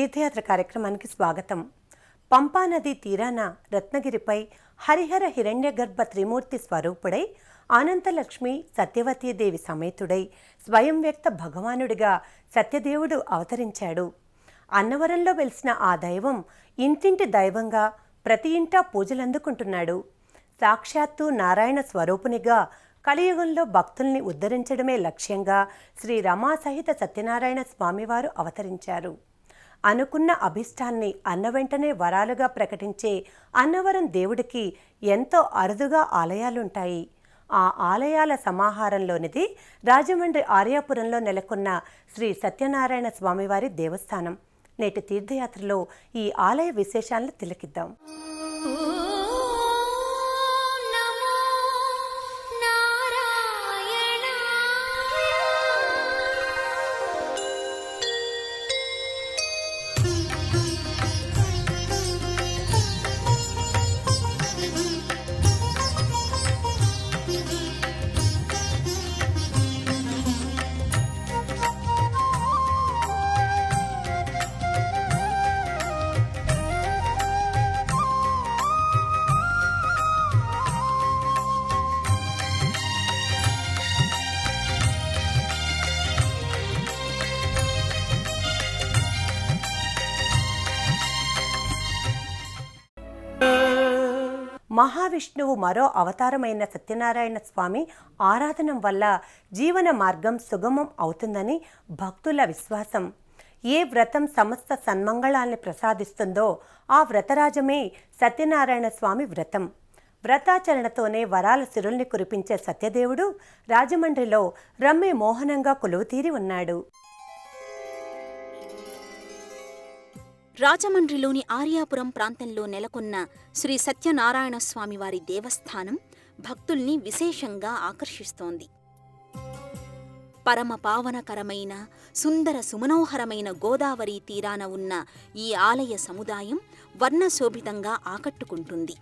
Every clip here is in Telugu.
తీర్థయాత్ర కార్యక్రమానికి స్వాగతం. పంపానది తీరాన రత్నగిరిపై హరిహర హిరణ్యగర్భ త్రిమూర్తి స్వరూపుడై అనంతలక్ష్మి సత్యవతీదేవి సమేతుడై స్వయం వ్యక్త భగవానుడిగా సత్యదేవుడు అవతరించాడు. అన్నవరంలో వెలిసిన ఆ దైవం ఇంటింటి దైవంగా ప్రతి ఇంటా పూజలందుకుంటున్నాడు. సాక్షాత్తు నారాయణ స్వరూపునిగా కలియుగంలో భక్తుల్ని ఉద్ధరించడమే లక్ష్యంగా శ్రీ రమా సహిత సత్యనారాయణ స్వామివారు అవతరించారు. అనుకున్న అభిష్టాన్ని అన్న వెంటనే వరాలుగా ప్రకటించే అన్నవరం దేవుడికి ఎంతో అరుదుగా ఆలయాలుంటాయి. ఆ ఆలయాల సమాహారంలోనిది రాజమండ్రి ఆర్యాపురంలో నెలకొన్న శ్రీ సత్యనారాయణ స్వామివారి దేవస్థానం. నేటి తీర్థయాత్రలో ఈ ఆలయ విశేషాలను తిలకిద్దాం. మహావిష్ణువు మరో అవతారమైన సత్యనారాయణ స్వామి ఆరాధనం వల్ల జీవన మార్గం సుగమం అవుతుందని భక్తుల విశ్వాసం. ఏ వ్రతం సమస్త సన్మంగళాల్ని ప్రసాదిస్తుందో ఆ వ్రతరాజమే సత్యనారాయణ స్వామి వ్రతం. వ్రతాచరణతోనే వరాల సిరుల్ని కురిపించే సత్యదేవుడు రాజమండ్రిలో రమ్య మోహనంగా కొలువుతీరి ఉన్నాడు. రాజమండ్రిలోని ఆర్యాపురం ప్రాంతంలో నెలకొన్న శ్రీ సత్యనారాయణ స్వామివారి దేవస్థానం భక్తుల్ని విశేషంగా ఆకర్షిస్తోంది. పరమ పావనకరమైన సుందర సుమనోహరమైన గోదావరి తీరాన ఉన్న ఈ ఆలయ సముదాయం వర్ణశోభితంగా ఆకట్టుకుంటుంది.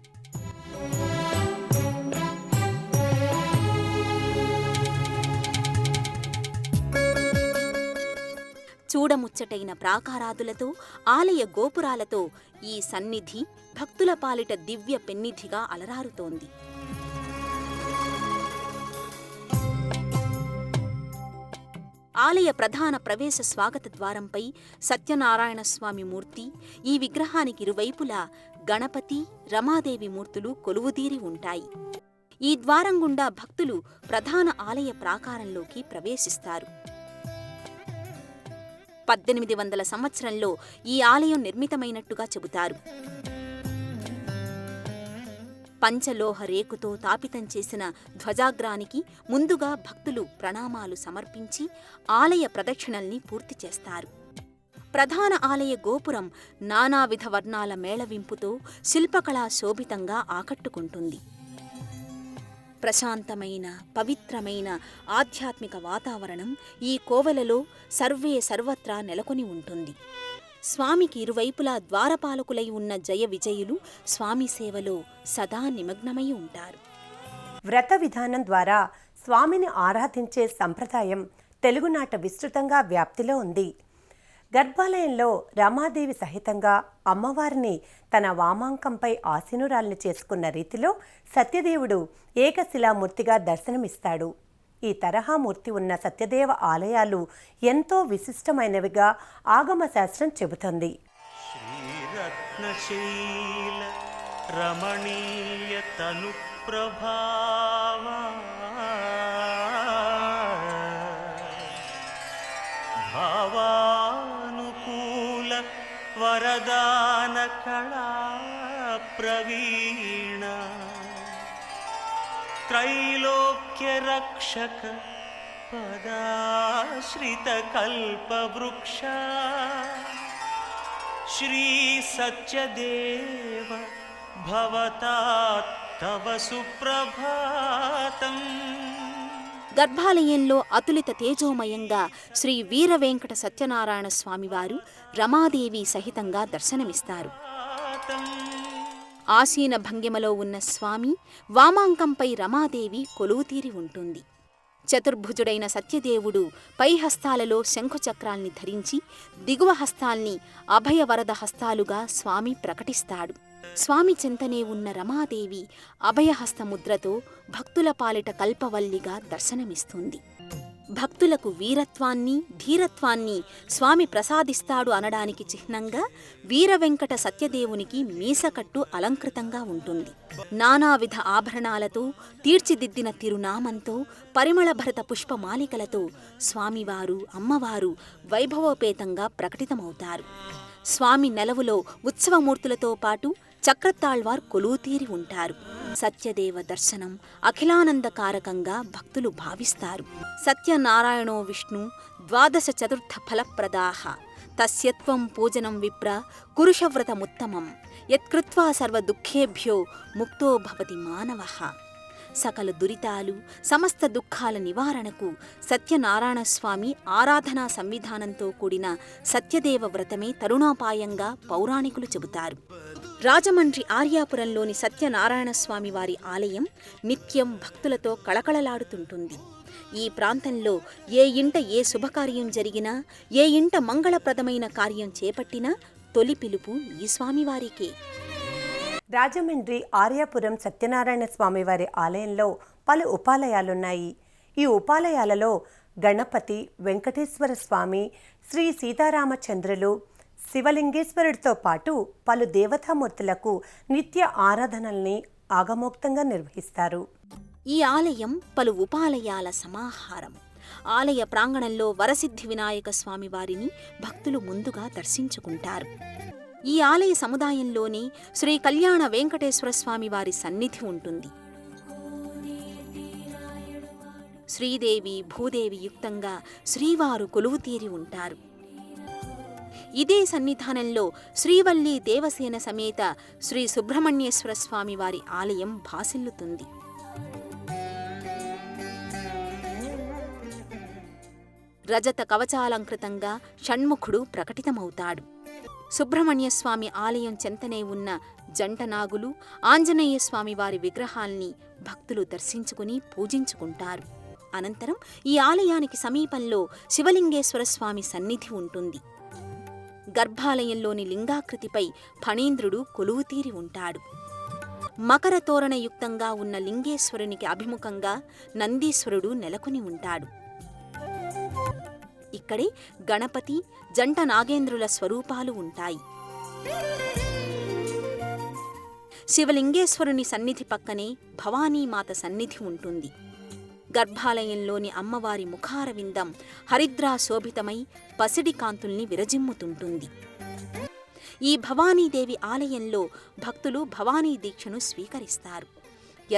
చూడముచ్చటైన ప్రాకారాదులతో ఆలయ గోపురాలతో ఈ సన్నిధి భక్తుల పాలిట దివ్య పెన్నిధిగా అలరారుతోంది. ఆలయ ప్రధాన ప్రవేశ స్వాగత ద్వారంపై సత్యనారాయణ స్వామి మూర్తి, ఈ విగ్రహానికి ఇరువైపులా గణపతి, రమాదేవి మూర్తులు కొలువుదీరి ఉంటాయి. ఈ ద్వారం గుండా భక్తులు ప్రధాన ఆలయ ప్రాకారంలోకి ప్రవేశిస్తారు. 1800 సంవత్సరంలో ఈ ఆలయం నిర్మితమైనట్టుగా చెబుతారు. పంచలోహ రేకుతో తాపితం చేసిన ధ్వజాగ్రానికి ముందుగా భక్తులు ప్రణామాలు సమర్పించి ఆలయ ప్రదక్షిణల్ని పూర్తి చేస్తారు. ప్రధాన ఆలయ గోపురం నానావిధ వర్ణాల మేళవింపుతో శిల్పకళా శోభితంగా ఆకట్టుకుంటుంది. ప్రశాంతమైన పవిత్రమైన ఆధ్యాత్మిక వాతావరణం ఈ కోవెలలో సర్వత్రా నెలకొని ఉంటుంది. స్వామికి ఇరువైపులా ద్వారపాలకులై ఉన్న జయ విజయులు స్వామి సేవలో సదా నిమగ్నమై ఉంటారు. వ్రత విధానం ద్వారా స్వామిని ఆరాధించే సంప్రదాయం తెలుగునాట విస్తృతంగా వ్యాప్తిలో ఉంది. గర్భాలయంలో రమాదేవి సహితంగా అమ్మవారిని తన వామాంకంపై ఆసీనురాల్ని చేసుకున్న రీతిలో సత్యదేవుడు ఏకశిలామూర్తిగా దర్శనమిస్తాడు. ఈ తరహా మూర్తి ఉన్న సత్యదేవ ఆలయాలు ఎంతో విశిష్టమైనవిగా ఆగమ శాస్త్రం చెబుతోంది. వరదాన కళా ప్రవీణ త్రైలోక్య రక్షక పదాశ్రిత కల్పవృక్ష శ్రీ సత్యదేవ భవతా తవ సుప్రభాతం. గర్భాలయంలో అతులిత తేజోమయంగా శ్రీ వీరవేంకట సత్యనారాయణ స్వామివారు రమాదేవి సహితంగా దర్శనమిస్తారు. ఆసీన భంగిమలో ఉన్న స్వామి వామాంకంపై రమాదేవి కొలువుతీరి ఉంటుంది. చతుర్భుజుడైన సత్యదేవుడు పై హస్తాలలో శంఖుచక్రాల్ని ధరించి దిగువ హస్తాల్ని అభయవరద హస్తాలుగా స్వామి ప్రకటిస్తాడు. స్వామి చెంతనే ఉన్న రమాదేవి అభయహస్తముద్రతో భక్తుల పాలిట కల్పవల్లిగా దర్శనమిస్తుంది. భక్తులకు వీరత్వాన్ని, ధీరత్వాన్ని స్వామి ప్రసాదిస్తాడు అనడానికి చిహ్నంగా వీరవెంకట సత్యదేవునికి మీసకట్టు అలంకృతంగా ఉంటుంది. నానావిధ ఆభరణాలతో తీర్చిదిద్దిన తిరునామంతో పరిమళభరిత పుష్పమాలికలతో స్వామివారు, అమ్మవారు వైభవోపేతంగా ప్రకటితమవుతారు. స్వామి నెలవులో ఉత్సవమూర్తులతో పాటు చక్రతాళ్వార్ కొలువుతీరి ఉంటారు. సత్యదేవ దర్శనం అఖిలానందకారకంగా భక్తులు భావిస్తారు. సత్యనారాయణో విష్ణు ద్వాదశ చతుర్థ ఫలప్రదాః తస్యత్వం పూజనం విప్ర కురుషవ్రతముత్తమం యత్కృత్వా సర్వదుఃఖేభ్యో ముక్తో భవతి మానవః. సకల దురితాలు, సమస్త దుఃఖాల నివారణకు సత్యనారాయణ స్వామి ఆరాధనా సంవిధానంతో కూడిన సత్యదేవ వ్రతమే తరుణోపాయంగా పౌరాణికులు చెబుతారు. రాజమండ్రి ఆర్యాపురంలోని సత్యనారాయణ స్వామి వారి ఆలయం నిత్యం భక్తులతో కళకళలాడుతుంటుంది. ఈ ప్రాంతంలో ఏ ఇంట ఏ శుభకార్యం జరిగినా, ఏ ఇంట మంగళప్రదమైన కార్యం చేపట్టినా తొలి పిలుపు ఈ స్వామివారికే. రాజమండ్రి ఆర్యాపురం సత్యనారాయణ స్వామివారి ఆలయంలో పలు ఉపాలయాలున్నాయి. ఈ ఉపాలయాలలో గణపతి, వెంకటేశ్వర స్వామి, శ్రీ సీతారామచంద్రులు, శివలింగేశ్వరుడితో పాటు పలు దేవతామూర్తులకు నిత్య ఆరాధనల్ని ఆగమోక్తంగా నిర్వహిస్తారు. ఈ ఆలయం పలు ఉపాలయాల సమాహారం. ఆలయ ప్రాంగణంలో వరసిద్ధి వినాయక స్వామివారిని భక్తులు ముందుగా దర్శించుకుంటారు. ఈ ఆలయ సముదాయంలోనే శ్రీ కళ్యాణ వెంకటేశ్వర స్వామివారి సన్నిధి ఉంటుంది. శ్రీదేవి, భూదేవి యుక్తంగా శ్రీవారు కొలువుతీరి ఉంటారు. ఇదే సన్నిధానంలో శ్రీవల్లి దేవసేన సమేత శ్రీ సుబ్రహ్మణ్యేశ్వర స్వామివారి ఆలయం భాసిల్లుతుంది. రజత కవచాలంకృతంగా షణ్ముఖుడు ప్రకటితమవుతాడు. సుబ్రహ్మణ్యస్వామి ఆలయం చెంతనే ఉన్న జంటనాగులు, ఆంజనేయ స్వామివారి విగ్రహాల్ని భక్తులు దర్శించుకుని పూజించుకుంటారు. అనంతరం ఈ ఆలయానికి సమీపంలో శివలింగేశ్వర స్వామి సన్నిధి ఉంటుంది. గర్భాలయంలోని లింగాకృతిపై ఫణీంద్రుడు కొలువుతీరి ఉంటాడు. మకర తోరణయుక్తంగా ఉన్న లింగేశ్వరునికి అభిముఖంగా నందీశ్వరుడు నెలకొని ఉంటాడు. ఇక్కడే గణపతి, జంట నాగేంద్రుల స్వరూపాలు ఉంటాయి. శివలింగేశ్వరుని సన్నిధి పక్కనే భవానీమాత సన్నిధి ఉంటుంది. గర్భాలయంలోని అమ్మవారి ముఖారవిందం హరిద్రా శోభితమై పసిడి కాంతుల్ని విరజిమ్ముతుంటుంది. ఈ భవానీదేవి ఆలయంలో భక్తులు భవానీ దీక్షను స్వీకరిస్తారు.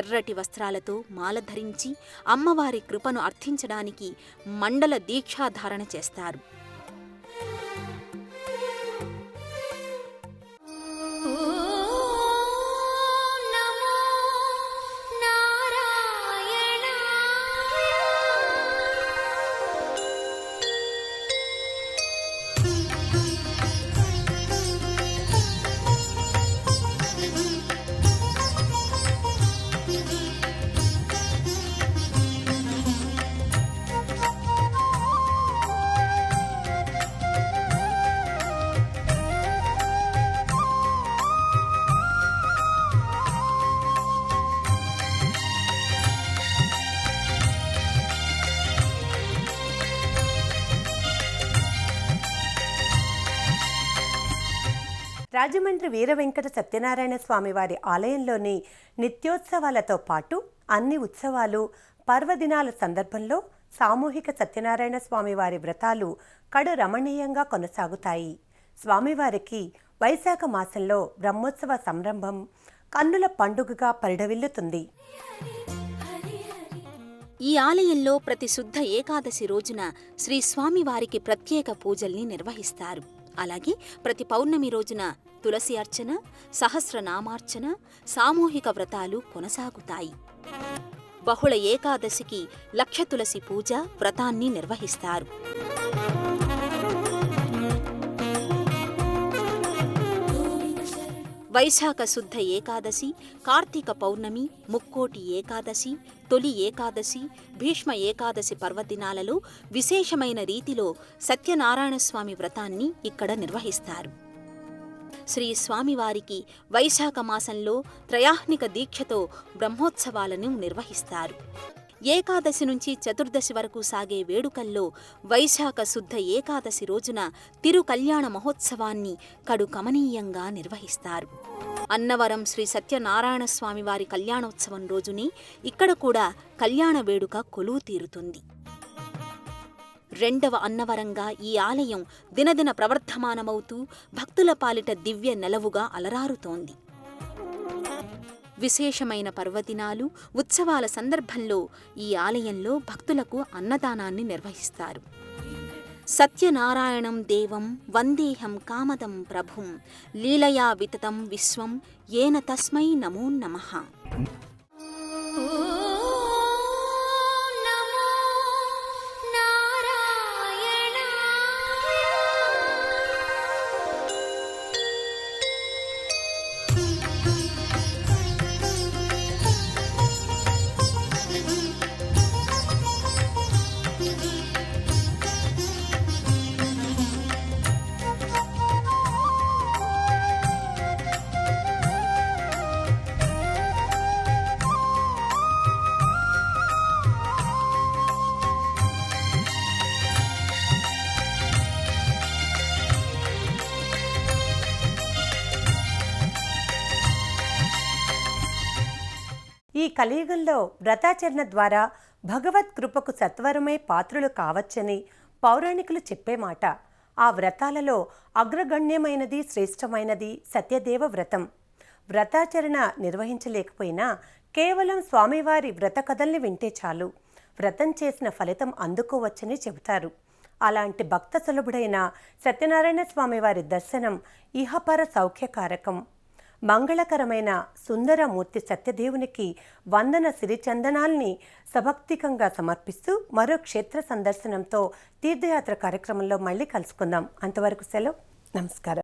ఎర్రటి వస్త్రాలతో మాల ధరించి అమ్మవారి కృపను అర్థించడానికి మండల దీక్షాధారణ చేస్తారు. రాజమండ్రి వీరవెంకట సత్యనారాయణ స్వామివారి ఆలయంలోని నిత్యోత్సవాలతో పాటు అన్ని ఉత్సవాలు, పర్వదినాల సందర్భంలో సామూహిక సత్యనారాయణ స్వామివారి వ్రతాలు కడు రమణీయంగా కొనసాగుతాయి. స్వామివారికి వైశాఖ మాసంలో బ్రహ్మోత్సవ సంరంభం కన్నుల పండుగగా పరిఢవిల్లుతుంది. ఈ ఆలయంలో ప్రతి శుద్ధ ఏకాదశి రోజున శ్రీ స్వామివారికి ప్రత్యేక పూజల్ని నిర్వహిస్తారు. అలాగే ప్రతి పౌర్ణమి రోజున తులసి అర్చన, సహస్రనామార్చన, సామూహిక వ్రతాలు కొనసాగుతాయి. బహుళ ఏకాదశికి లక్ష తులసి పూజ వ్రతాన్ని నిర్వహిస్తారు. వైశాఖ శుద్ధ ఏకాదశి, కార్తీక పౌర్ణమి, ముక్కోటి ఏకాదశి, తొలి ఏకాదశి, భీష్మ ఏకాదశి పర్వదినాలలో విశేషమైన రీతిలో సత్యనారాయణ స్వామి వ్రతాన్ని ఇక్కడ నిర్వహిస్తారు. శ్రీ స్వామివారికి వైశాఖ మాసంలో త్రయాహ్నిక దీక్షతో బ్రహ్మోత్సవాలను నిర్వహిస్తారు. ఏకాదశి నుంచి చతుర్దశి వరకు సాగే వేడుకల్లో వైశాఖ శుద్ధ ఏకాదశి రోజున తిరుకల్యాణ మహోత్సవాన్ని కడు కమనీయంగా నిర్వహిస్తారు. అన్నవరం శ్రీ సత్యనారాయణ స్వామివారి కళ్యాణోత్సవం రోజునే ఇక్కడ కూడా కళ్యాణ వేడుక కొలువు తీరుతుంది. రెండవ అన్నవరంగా ఈ ఆలయం దినదిన ప్రవర్ధమానమవుతూ భక్తుల పాలిట దివ్య నెలవుగా అలరారుతోంది. విశేషమైన పర్వదినాలు, ఉత్సవాల సందర్భంలో ఈ ఆలయంలో భక్తులకు అన్నదానాన్ని నిర్వహిస్తారు. సత్యనారాయణం దేవం వందేహం కామదం ప్రభుం లీలయా వితతం విశ్వం ఏన తస్మై నమో నమః. ఈ కలియుగంలో వ్రతాచరణ ద్వారా భగవత్ కృపకు సత్వరమే పాత్రులు కావచ్చని పౌరాణికులు చెప్పే మాట. ఆ వ్రతాలలో అగ్రగణ్యమైనది, శ్రేష్టమైనది సత్యదేవ వ్రతం. వ్రతాచరణ నిర్వహించలేకపోయినా కేవలం స్వామివారి వ్రత కథల్ని వింటే చాలు వ్రతం చేసిన ఫలితం అందుకోవచ్చని చెబుతారు. అలాంటి భక్త సులభుడైన సత్యనారాయణ స్వామివారి దర్శనం ఇహపర సౌఖ్యకారకం. మంగళకరమైన సుందరమూర్తి సత్యదేవునికి వందన సిరిచందనాల్ని సభక్తికంగా సమర్పిస్తూ మరో క్షేత్ర సందర్శనంతో తీర్థయాత్ర కార్యక్రమంలో మళ్ళీ కలుసుకుందాం. అంతవరకు సెలవు. నమస్కారం.